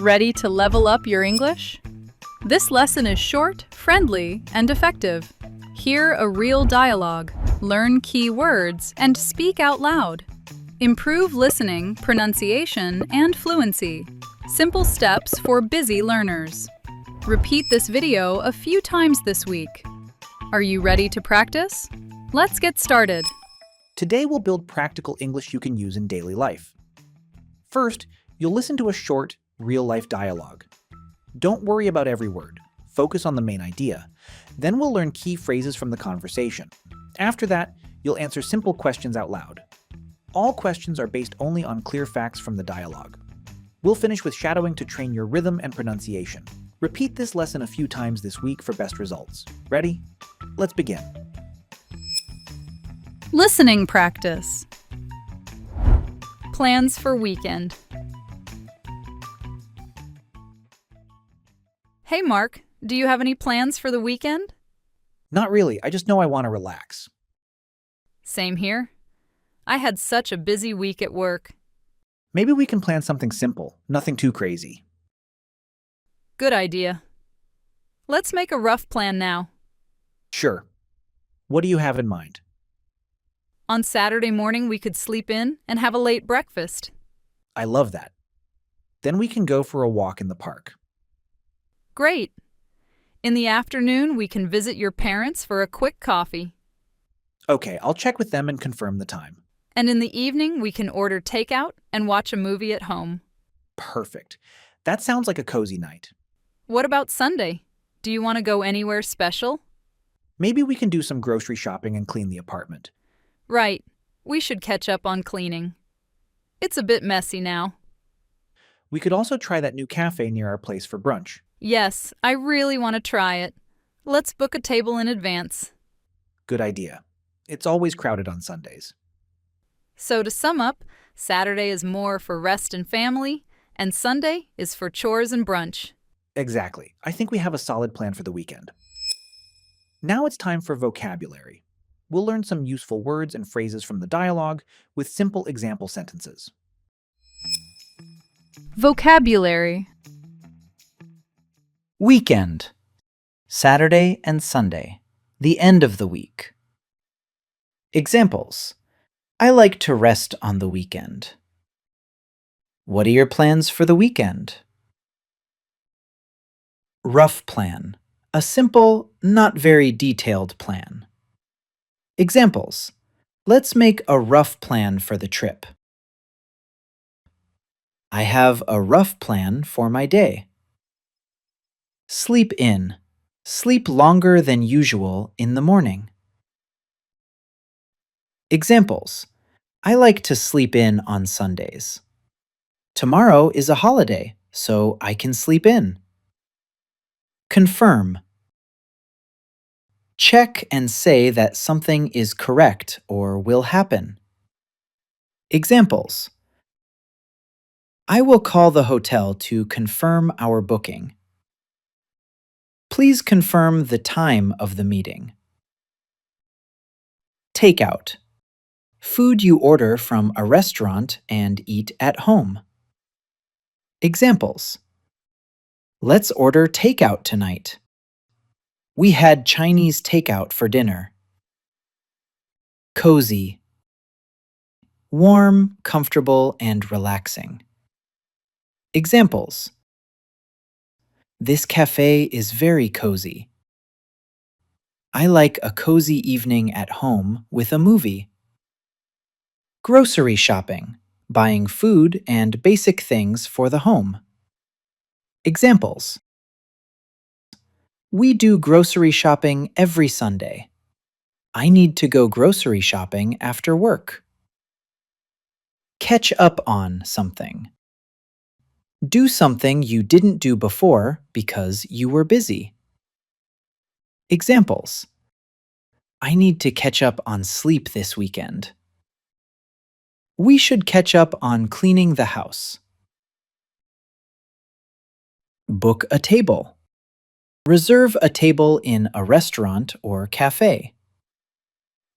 Ready to level up your English? This lesson is short, friendly, and effective. Hear a real dialogue, learn key words, and speak out loud. Improve listening, pronunciation, and fluency. Simple steps for busy learners. Repeat this video a few times this week. Are you ready to practice? Let's get started. Today we'll build practical English you can use in daily life. First, you'll listen to a short, real-life dialogue. Don't worry about every word. Focus on the main idea. Then we'll learn key phrases from the conversation. After that, you'll answer simple questions out loud. All questions are based only on clear facts from the dialogue. We'll finish with shadowing to train your rhythm and pronunciation. Repeat this lesson a few times this week for best results. Ready? Let's begin. Listening practice. Plans for weekend. Hey Mark, do you have any plans for the weekend? Not really, I just know I want to relax. Same here. I had such a busy week at work. Maybe we can plan something simple, nothing too crazy. Good idea. Let's make a rough plan now. Sure. What do you have in mind? On Saturday morning, we could sleep in and have a late breakfast. I love that. Then we can go for a walk in the park. Great. In the afternoon, we can visit your parents for a quick coffee. Okay, I'll check with them and confirm the time. And in the evening, we can order takeout and watch a movie at home. Perfect. That sounds like a cozy night. What about Sunday? Do you want to go anywhere special? Maybe we can do some grocery shopping and clean the apartment. Right. We should catch up on cleaning. It's a bit messy now. We could also try that new cafe near our place for brunch. Yes, I really want to try it. Let's book a table in advance. Good idea. It's always crowded on Sundays. So to sum up, Saturday is more for rest and family, and Sunday is for chores and brunch. Exactly. I think we have a solid plan for the weekend. Now it's time for vocabulary. We'll learn some useful words and phrases from the dialogue with simple example sentences. Vocabulary. Weekend. Saturday and Sunday. The end of the week. Examples. I like to rest on the weekend. What are your plans for the weekend? Rough plan. A simple, not very detailed plan. Examples. Let's make a rough plan for the trip. I have a rough plan for my day. Sleep in. Sleep longer than usual in the morning. Examples. I like to sleep in on Sundays. Tomorrow is a holiday, so I can sleep in. Confirm. Check and say that something is correct or will happen. Examples. I will call the hotel to confirm our booking. Please confirm the time of the meeting. Takeout. Food you order from a restaurant and eat at home. Examples. Let's order takeout tonight. We had Chinese takeout for dinner. Cozy. Warm, comfortable, and relaxing. Examples. This cafe is very cozy. I like a cozy evening at home with a movie. Grocery shopping. Buying food and basic things for the home. Examples. We do grocery shopping every Sunday. I need to go grocery shopping after work. Catch up on something. Do something you didn't do before because you were busy. Examples. I need to catch up on sleep this weekend. We should catch up on cleaning the house. Book a table. Reserve a table in a restaurant or cafe.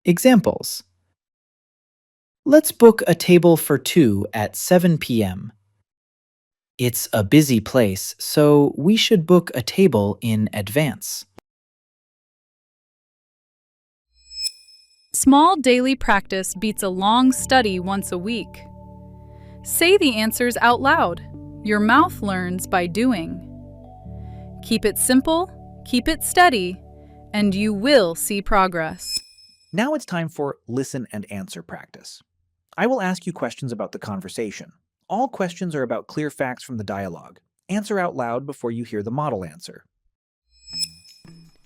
Examples. Let's book a table for 2 at 7 p.m. It's a busy place, so we should book a table in advance. Small daily practice beats a long study once a week. Say the answers out loud. Your mouth learns by doing. Keep it simple, keep it steady, and you will see progress. Now it's time for listen and answer practice. I will ask you questions about the conversation. All questions are about clear facts from the dialogue. Answer out loud before you hear the model answer.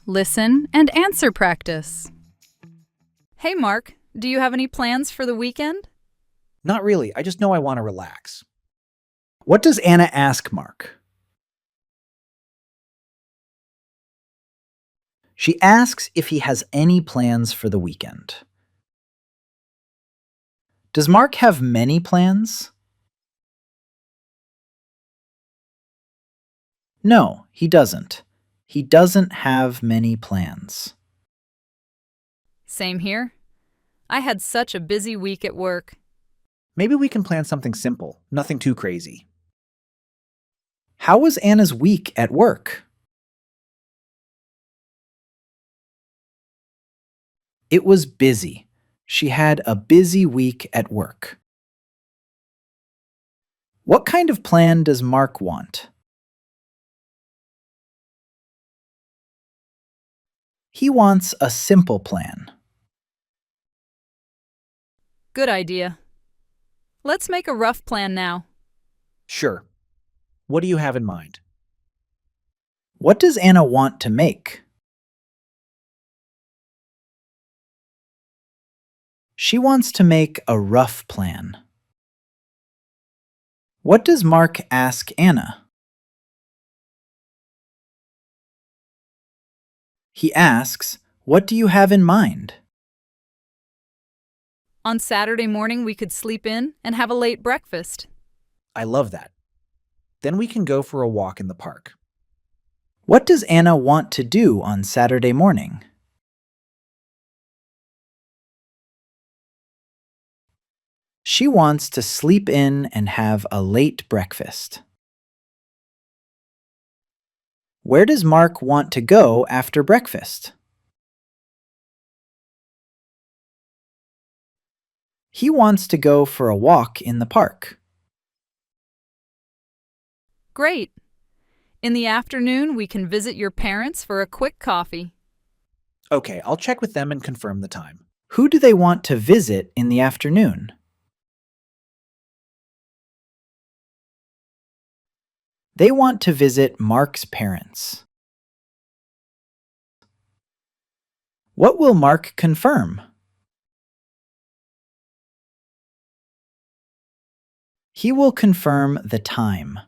Listen and answer practice. Hey Mark, do you have any plans for the weekend? Not really, I just know I want to relax. What does Anna ask Mark? She asks if he has any plans for the weekend. Does Mark have many plans? No, he doesn't. He doesn't have many plans. Same here. I had such a busy week at work. Maybe we can plan something simple, nothing too crazy. How was Anna's week at work? It was busy. She had a busy week at work. What kind of plan does Mark want? He wants a simple plan. Good idea. Let's make a rough plan now. Sure. What do you have in mind? What does Anna want to make? She wants to make a rough plan. What does Mark ask Anna? He asks, "What do you have in mind?" On Saturday morning, we could sleep in and have a late breakfast. I love that. Then we can go for a walk in the park. What does Anna want to do on Saturday morning? She wants to sleep in and have a late breakfast. Where does Mark want to go after breakfast? He wants to go for a walk in the park. Great. In the afternoon, we can visit your parents for a quick coffee. Okay, I'll check with them and confirm the time. Who do they want to visit in the afternoon? They want to visit Mark's parents. What will Mark confirm? He will confirm the time.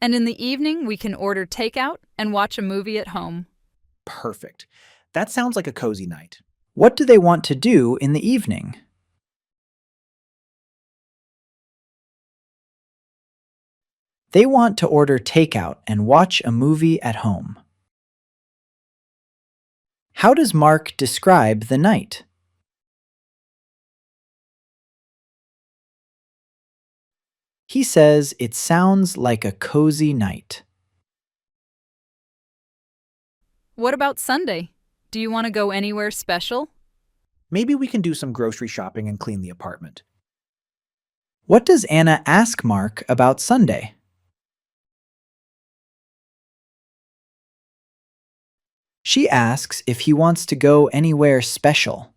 And in the evening, we can order takeout and watch a movie at home. Perfect. That sounds like a cozy night. What do they want to do in the evening? They want to order takeout and watch a movie at home. How does Mark describe the night? He says it sounds like a cozy night. What about Sunday? Do you want to go anywhere special? Maybe we can do some grocery shopping and clean the apartment. What does Anna ask Mark about Sunday? She asks if he wants to go anywhere special.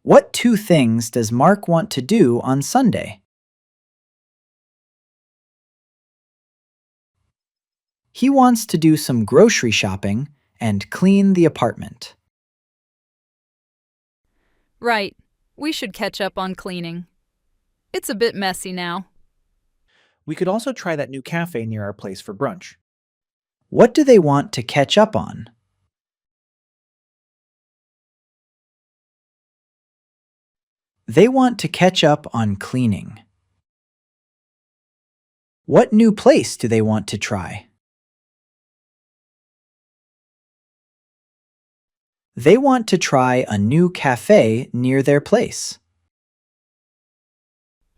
What two things does Mark want to do on Sunday? He wants to do some grocery shopping and clean the apartment. Right. We should catch up on cleaning. It's a bit messy now. We could also try that new cafe near our place for brunch. What do they want to catch up on? They want to catch up on cleaning. What new place do they want to try? They want to try a new cafe near their place.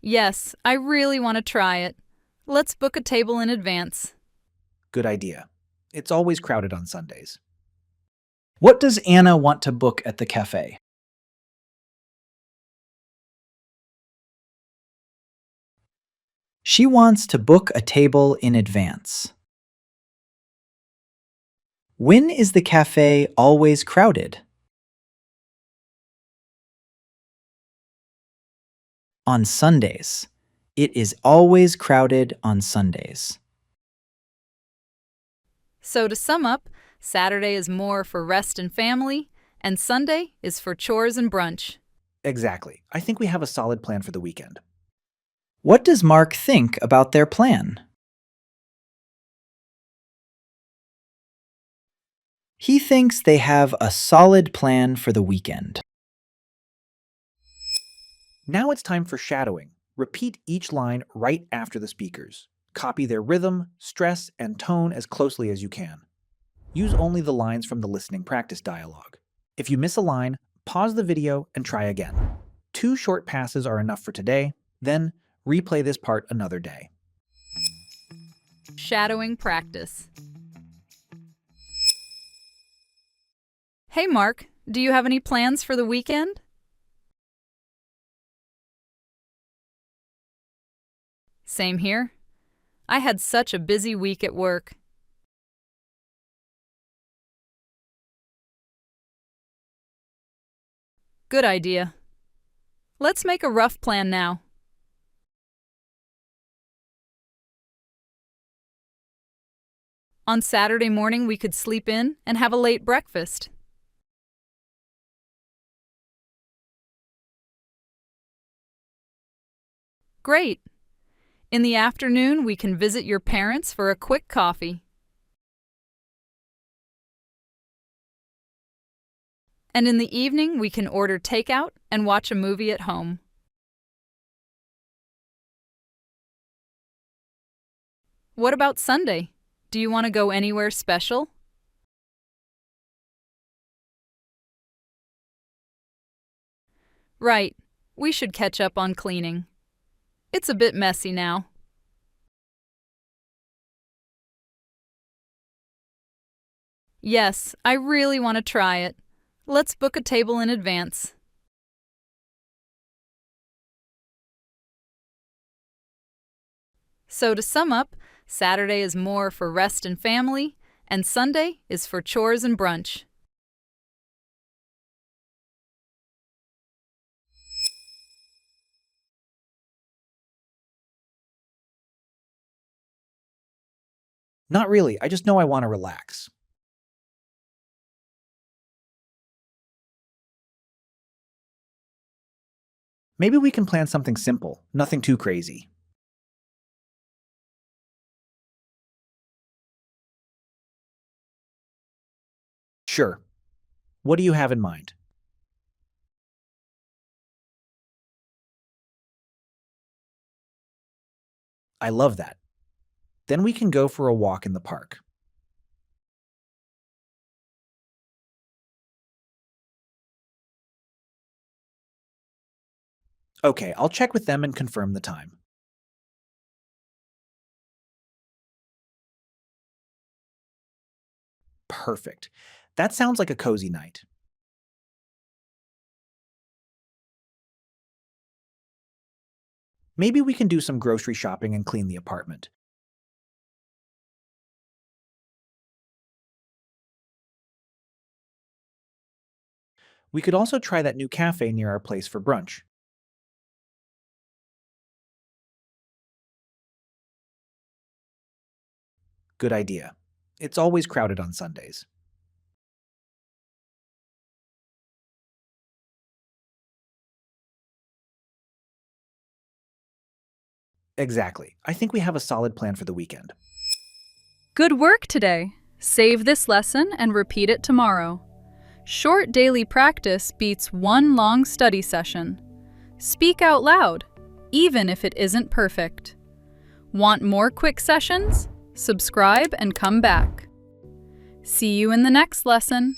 Yes, I really want to try it. Let's book a table in advance. Good idea. It's always crowded on Sundays. What does Anna want to book at the cafe? She wants to book a table in advance. When is the cafe always crowded? On Sundays. It is always crowded on Sundays. So to sum up, Saturday is more for rest and family, and Sunday is for chores and brunch. Exactly. I think we have a solid plan for the weekend. What does Mark think about their plan? He thinks they have a solid plan for the weekend. Now it's time for shadowing. Repeat each line right after the speakers. Copy their rhythm, stress, and tone as closely as you can. Use only the lines from the listening practice dialogue. If you miss a line, pause the video and try again. 2 short passes are enough for today, then replay this part another day. Shadowing practice. Hey Mark, do you have any plans for the weekend? Same here. I had such a busy week at work. Good idea. Let's make a rough plan now. On Saturday morning, we could sleep in and have a late breakfast. Great. In the afternoon, we can visit your parents for a quick coffee. And in the evening, we can order takeout and watch a movie at home. What about Sunday? Do you want to go anywhere special? Right. We should catch up on cleaning. It's a bit messy now. Yes, I really want to try it. Let's book a table in advance. So to sum up, Saturday is more for rest and family, and Sunday is for chores and brunch. Not really, I just know I want to relax. Maybe we can plan something simple, nothing too crazy. Sure. What do you have in mind? I love that. Then we can go for a walk in the park. Okay, I'll check with them and confirm the time. Perfect. That sounds like a cozy night. Maybe we can do some grocery shopping and clean the apartment. We could also try that new cafe near our place for brunch. Good idea. It's always crowded on Sundays. Exactly. I think we have a solid plan for the weekend. Good work today. Save this lesson and repeat it tomorrow. Short daily practice beats one long study session. Speak out loud, even if it isn't perfect. Want more quick sessions? Subscribe and come back. See you in the next lesson.